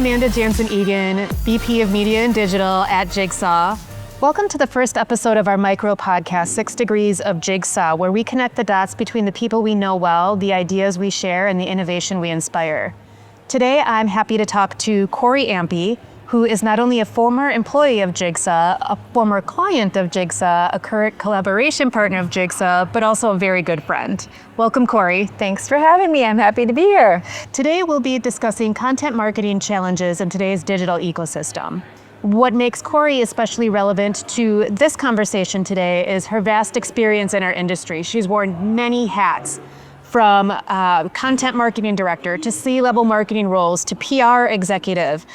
Amanda Janssen-Egan, VP of Media and Digital at Jigsaw. Welcome to the first episode of our micro podcast, 6 Degrees of Jigsaw, where we connect the dots between the people we know well, the ideas we share, and the innovation we inspire. Today, I'm happy to talk to Cory Ampe, who is not only a former employee of Jigsaw, a former client of Jigsaw, a current collaboration partner of Jigsaw, but also a very good friend. Welcome, Cory. Thanks for having me. I'm happy to be here. Today, we'll be discussing content marketing challenges in today's digital ecosystem. What makes Cory especially relevant to this conversation today is her vast experience in our industry. She's worn many hats, from content marketing director to C-level marketing roles to PR executive.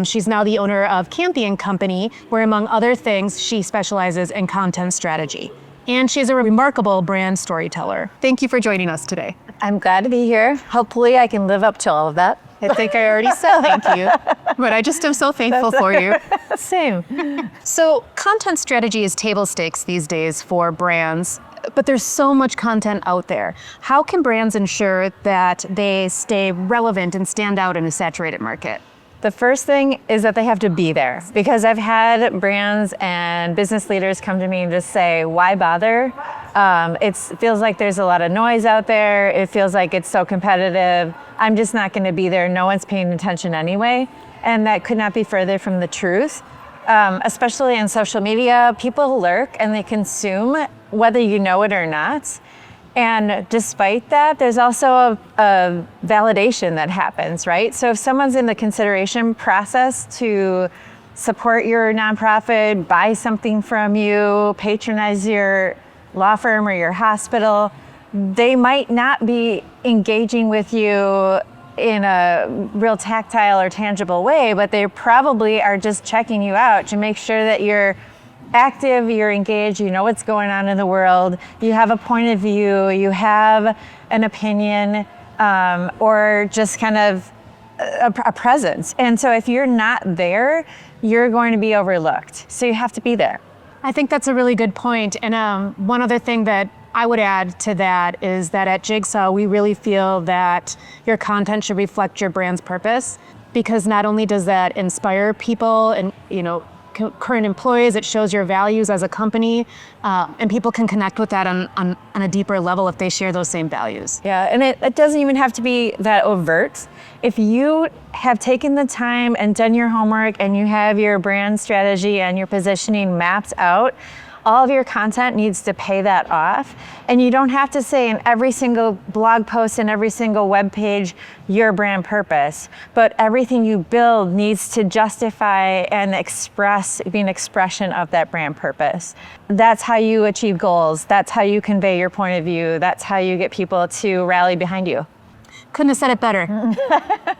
She's now the owner of Campe+Co, where among other things, she specializes in content strategy. And she's a remarkable brand storyteller. Thank you for joining us today. I'm glad to be here. Hopefully I can live up to all of that. I think I already said thank you, but I just am so thankful for you. Same. So content strategy is table stakes these days for brands, but there's so much content out there. How can brands ensure that they stay relevant and stand out in a saturated market? The first thing is that they have to be there, because I've had brands and business leaders come to me and just say, why bother? It feels like there's a lot of noise out there. It feels like it's so competitive. I'm just not going to be there. No one's paying attention anyway. And that could not be further from the truth. Especially in social media, people lurk and they consume whether you know it or not. And despite that, there's also a validation that happens, right? So if someone's in the consideration process to support your nonprofit, buy something from you, patronize your law firm or your hospital, they might not be engaging with you in a real tactile or tangible way, but they probably are just checking you out to make sure that you're active, you're engaged, you know what's going on in the world, you have a point of view, you have an opinion, or just kind of a presence. And so if you're not there, you're going to be overlooked. So you have to be there. I think that's a really good point. And one other thing that I would add to that is that at Jigsaw, we really feel that your content should reflect your brand's purpose, because not only does that inspire people and, current employees, it shows your values as a company, and people can connect with that on a deeper level if they share those same values. Yeah, and it doesn't even have to be that overt. If you have taken the time and done your homework and you have your brand strategy and your positioning mapped out, all of your content needs to pay that off. And you don't have to say in every single blog post and every single web page your brand purpose, but everything you build needs to justify and be an expression of that brand purpose. That's how you achieve goals. That's how you convey your point of view. That's how you get people to rally behind you. Couldn't have said it better.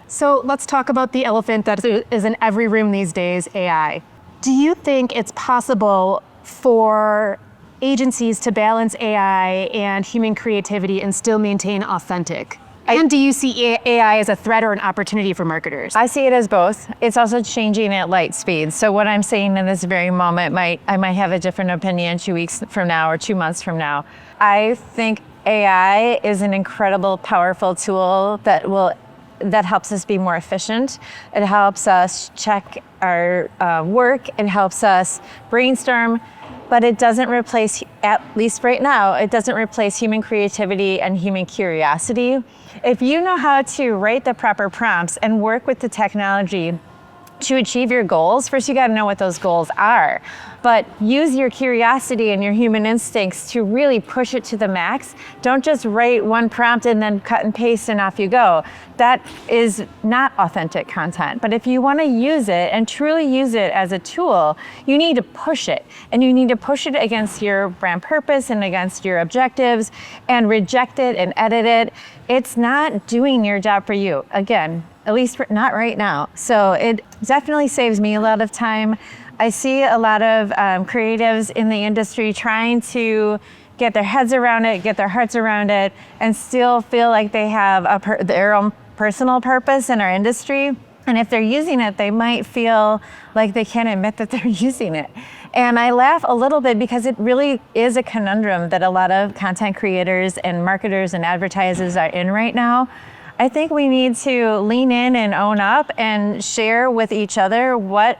So let's talk about the elephant that is in every room these days, AI. Do you think it's possible for agencies to balance AI and human creativity and still maintain authentic? And do you see AI as a threat or an opportunity for marketers? I see it as both. It's also changing at light speed. So what I'm saying in this very moment, I might have a different opinion 2 weeks from now or 2 months from now. I think AI is an incredible, powerful tool that helps us be more efficient. It helps us check our work. It helps us brainstorm. But it doesn't replace, at least right now, it doesn't replace human creativity and human curiosity. If you know how to write the proper prompts and work with the technology to achieve your goals, first you gotta know what those goals are. But use your curiosity and your human instincts to really push it to the max. Don't just write one prompt and then cut and paste and off you go. That is not authentic content. But if you wanna use it and truly use it as a tool, you need to push it. And you need to push it against your brand purpose and against your objectives and reject it and edit it. It's not doing your job for you. Again, at least not right now. So it definitely saves me a lot of time. I see a lot of creatives in the industry trying to get their heads around it, get their hearts around it, and still feel like they have their own personal purpose in our industry. And if they're using it, they might feel like they can't admit that they're using it. And I laugh a little bit because it really is a conundrum that a lot of content creators and marketers and advertisers are in right now. I think we need to lean in and own up and share with each other what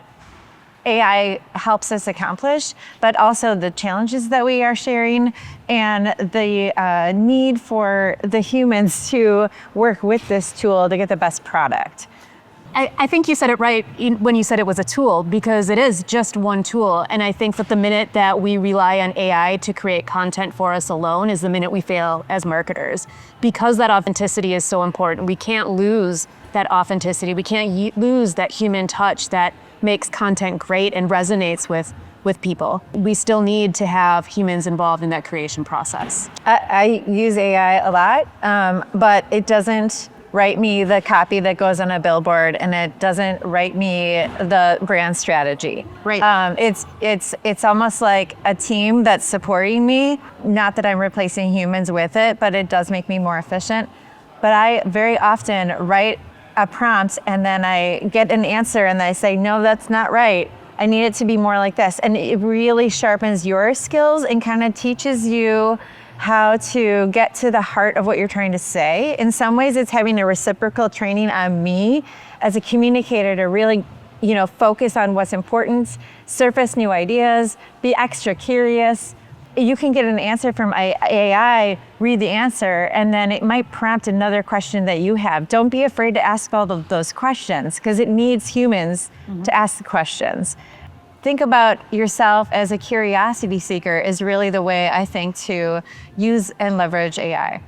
AI helps us accomplish, but also the challenges that we are sharing and the need for the humans to work with this tool to get the best product. I think you said it right when you said it was a tool, because it is just one tool. And I think that the minute that we rely on AI to create content for us alone is the minute we fail as marketers. Because that authenticity is so important, we can't lose that authenticity. We can't lose that human touch that makes content great and resonates with people. We still need to have humans involved in that creation process. I use AI a lot, but it doesn't write me the copy that goes on a billboard, and it doesn't write me the brand strategy. Right. It's almost like a team that's supporting me. Not that I'm replacing humans with it, but it does make me more efficient. But I very often write a prompt and then I get an answer and I say, no, that's not right. I need it to be more like this. And it really sharpens your skills and kind of teaches you how to get to the heart of what you're trying to say. In some ways, it's having a reciprocal training on me as a communicator to really, focus on what's important, surface new ideas, be extra curious. You can get an answer from AI, read the answer, and then it might prompt another question that you have. Don't be afraid to ask all of those questions, because it needs humans to ask the questions. Think about yourself as a curiosity seeker is really the way I think to use and leverage AI.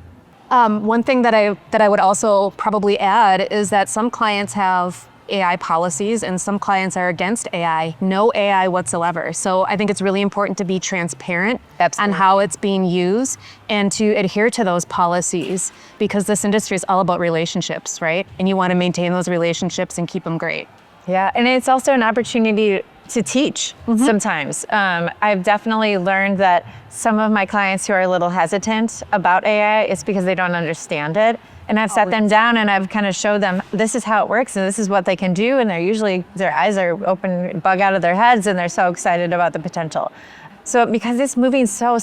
One thing that I would also probably add is that some clients have AI policies and some clients are against AI, no AI whatsoever. So I think it's really important to be transparent on how it's being used and to adhere to those policies, because this industry is all about relationships, right? And you want to maintain those relationships and keep them great. Yeah, and it's also an opportunity to teach sometimes. I've definitely learned that some of my clients who are a little hesitant about AI is because they don't understand it. And I've sat them down and I've kind of showed them, this is how it works and this is what they can do. And their eyes are open, bug out of their heads, and they're so excited about the potential. So because it's moving so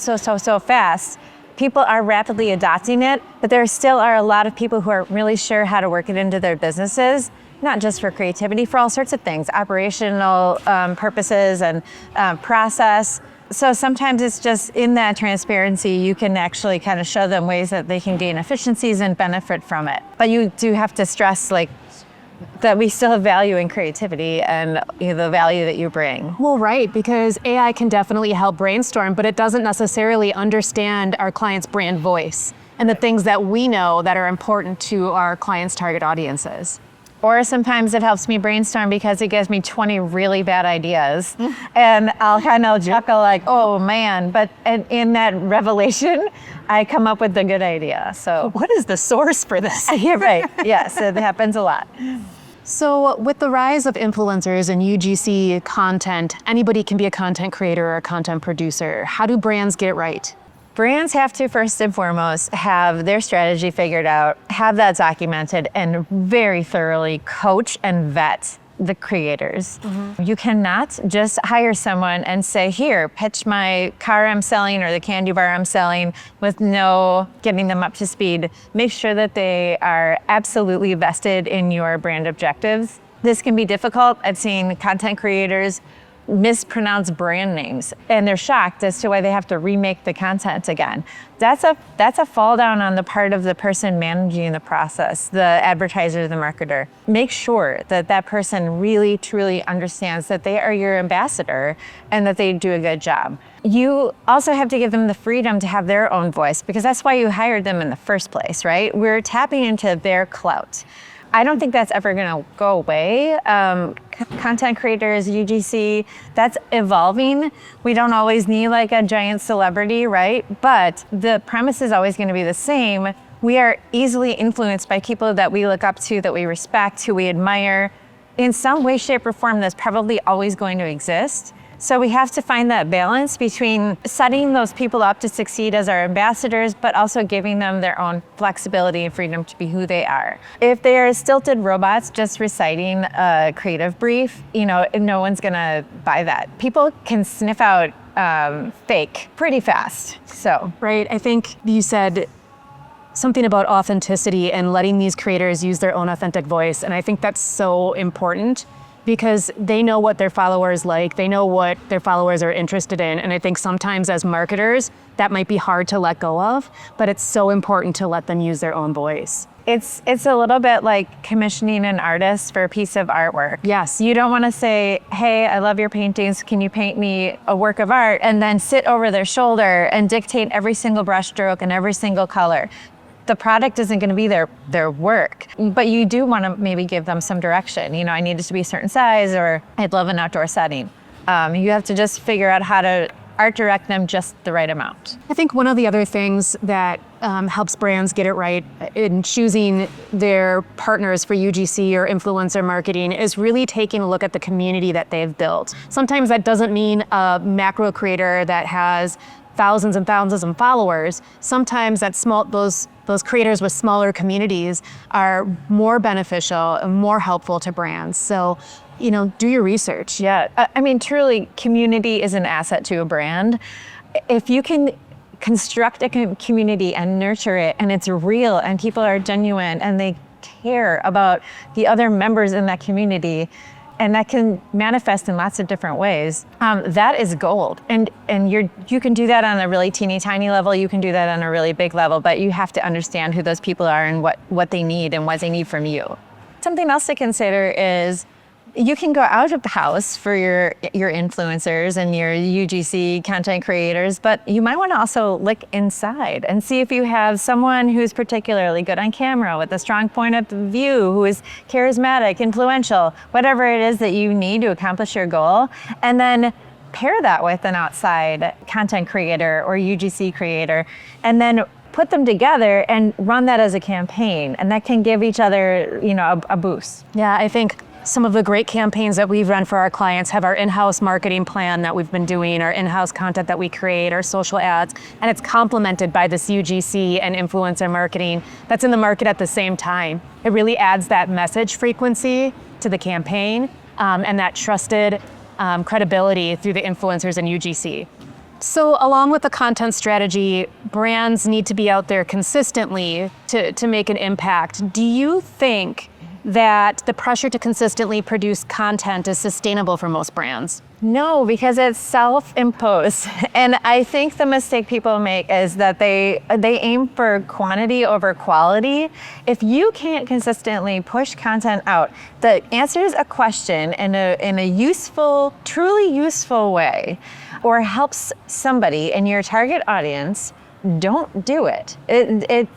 fast, people are rapidly adopting it, but there still are a lot of people who aren't really sure how to work it into their businesses. Not just for creativity, for all sorts of things, operational purposes and process. So sometimes it's just in that transparency, you can actually kind of show them ways that they can gain efficiencies and benefit from it. But you do have to stress that we still have value in creativity and the value that you bring. Well, right, because AI can definitely help brainstorm, but it doesn't necessarily understand our client's brand voice and the things that we know that are important to our clients' target audiences. Or sometimes it helps me brainstorm because it gives me 20 really bad ideas. And I'll kind of chuckle like, oh man, but in that revelation, I come up with the good idea. So what is the source for this? You're right, yes, it happens a lot. So with the rise of influencers and UGC content, anybody can be a content creator or a content producer. How do brands get it right? Brands have to first and foremost have their strategy figured out, have that documented, and very thoroughly coach and vet the creators. You cannot just hire someone and say, here, pitch my car I'm selling or the candy bar I'm selling with no getting them up to speed. Make sure that they are absolutely vested in your brand objectives. This can be difficult. I've seen content creators mispronounce brand names and they're shocked as to why they have to remake the content again. That's a fall down on the part of the person managing the process, the advertiser, the marketer. Make sure that person really truly understands that they are your ambassador and that they do a good job. You also have to give them the freedom to have their own voice, because that's why you hired them in the first place, right? We're tapping into their clout. I don't think that's ever going to go away. Content creators, UGC, that's evolving. We don't always need like a giant celebrity, right? But the premise is always going to be the same. We are easily influenced by people that we look up to, that we respect, who we admire. In some way, shape, or form, that's probably always going to exist. So we have to find that balance between setting those people up to succeed as our ambassadors, but also giving them their own flexibility and freedom to be who they are. If they are stilted robots just reciting a creative brief, no one's gonna buy that. People can sniff out fake pretty fast, so. Right, I think you said something about authenticity and letting these creators use their own authentic voice. And I think that's so important because they know what their followers like, they know what their followers are interested in. And I think sometimes as marketers, that might be hard to let go of, but it's so important to let them use their own voice. It's a little bit like commissioning an artist for a piece of artwork. Yes. You don't want to say, hey, I love your paintings, can you paint me a work of art? And then sit over their shoulder and dictate every single brushstroke and every single color. The product isn't going to be their work, but you do want to maybe give them some direction. You know, I need it to be a certain size, or I'd love an outdoor setting. You have to just figure out how to art direct them just the right amount. I think one of the other things that helps brands get it right in choosing their partners for UGC or influencer marketing is really taking a look at the community that they've built. Sometimes that doesn't mean a macro creator that has thousands and thousands of followers. Sometimes those creators with smaller communities are more beneficial and more helpful to brands. So, you know, do your research. Yeah, I mean, truly, community is an asset to a brand. If you can construct a community and nurture it, and it's real, and people are genuine, and they care about the other members in that community, and that can manifest in lots of different ways, that is gold. And you can do that on a really teeny tiny level, you can do that on a really big level, but you have to understand who those people are and what they need and what they need from you. Something else to consider is you can go out of the house for your influencers and your UGC content creators, but you might want to also look inside and see if you have someone who's particularly good on camera with a strong point of view, who is charismatic, influential, whatever it is that you need to accomplish your goal, and then pair that with an outside content creator or UGC creator, and then put them together and run that as a campaign, and that can give each other, you know, a boost. Yeah, I think some of the great campaigns that we've run for our clients have our in-house marketing plan that we've been doing, our in-house content that we create, our social ads, and it's complemented by this UGC and influencer marketing that's in the market at the same time. It really adds that message frequency to the campaign and that trusted credibility through the influencers and UGC. So along with the content strategy, brands need to be out there consistently to make an impact. Do you think that the pressure to consistently produce content is sustainable for most brands? No, because it's self-imposed. And I think the mistake people make is that they aim for quantity over quality. If you can't consistently push content out that answers a question in a useful, truly useful way, or helps somebody in your target audience, don't do it.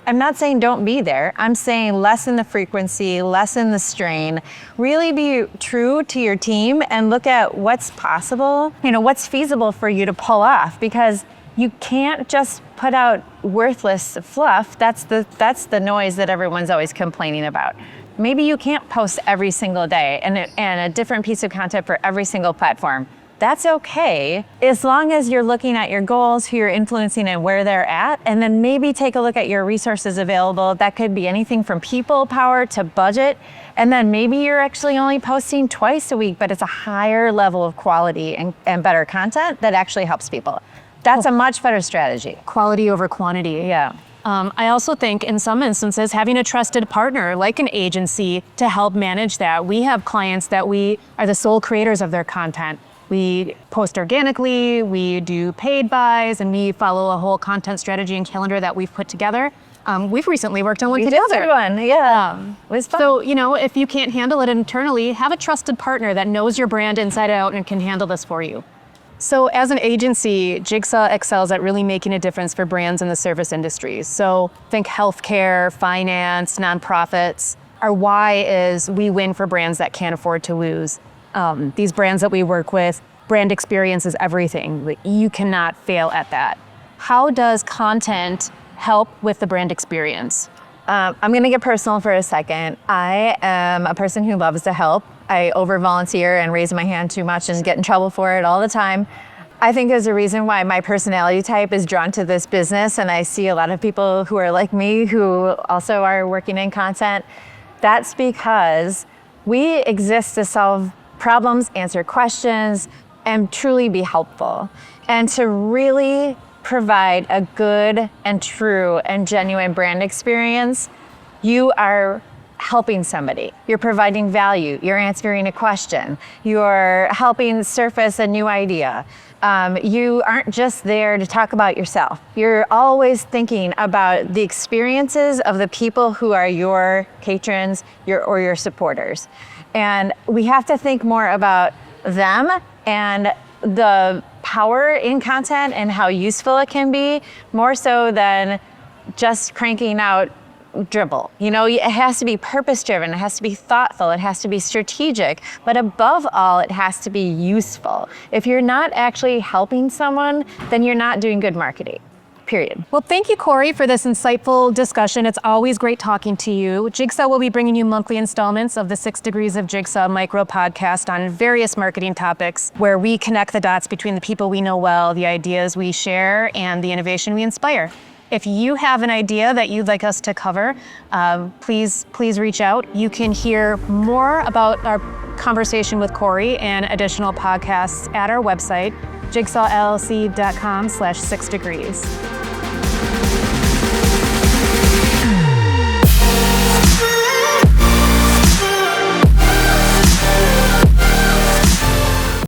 I'm not saying don't be there. I'm saying lessen the frequency, lessen the strain, really be true to your team and look at what's possible, you know, what's feasible for you to pull off, because you can't just put out worthless fluff. That's the noise that everyone's always complaining about. Maybe you can't post every single day and a different piece of content for every single platform. That's okay, as long as you're looking at your goals, who you're influencing and where they're at, and then maybe take a look at your resources available. That could be anything from people power to budget. And then maybe you're actually only posting twice a week, but it's a higher level of quality and better content that actually helps people. That's a much better strategy. Quality over quantity. Yeah. I also think in some instances, having a trusted partner like an agency to help manage that. We have clients that we are the sole creators of their content. We post organically, we do paid buys, and we follow a whole content strategy and calendar that we've put together. We've recently worked on one together. We did one, yeah. It was fun. So, you know, if you can't handle it internally, have a trusted partner that knows your brand inside out and can handle this for you. So as an agency, Jigsaw excels at really making a difference for brands in the service industries. So think healthcare, finance, nonprofits. Our why is we win for brands that can't afford to lose. These brands that we work with, brand experience is everything. You cannot fail at that. How does content help with the brand experience? I'm gonna get personal for a second. I am a person who loves to help. I over-volunteer and raise my hand too much and get in trouble for it all the time. I think there's a reason why my personality type is drawn to this business, and I see a lot of people who are like me who also are working in content. That's because we exist to solve problems, answer questions, and truly be helpful. And to really provide a good and true and genuine brand experience, you are helping somebody. You're providing value. You're answering a question. You're helping surface a new idea. You aren't just there to talk about yourself. You're always thinking about the experiences of the people who are your patrons, or your supporters. And we have to think more about them and the power in content and how useful it can be, more so than just cranking out dribble. It has to be purpose-driven, it has to be thoughtful, it has to be strategic, but above all, it has to be useful. If you're not actually helping someone, then you're not doing good marketing. Period. Well, thank you, Cory, for this insightful discussion. It's always great talking to you. Jigsaw will be bringing you monthly installments of the 6 Degrees of Jigsaw micro podcast on various marketing topics where we connect the dots between the people we know well, the ideas we share, and the innovation we inspire. If you have an idea that you'd like us to cover, please reach out. You can hear more about our conversation with Cory and additional podcasts at our website, jigsawllc.com/6degrees.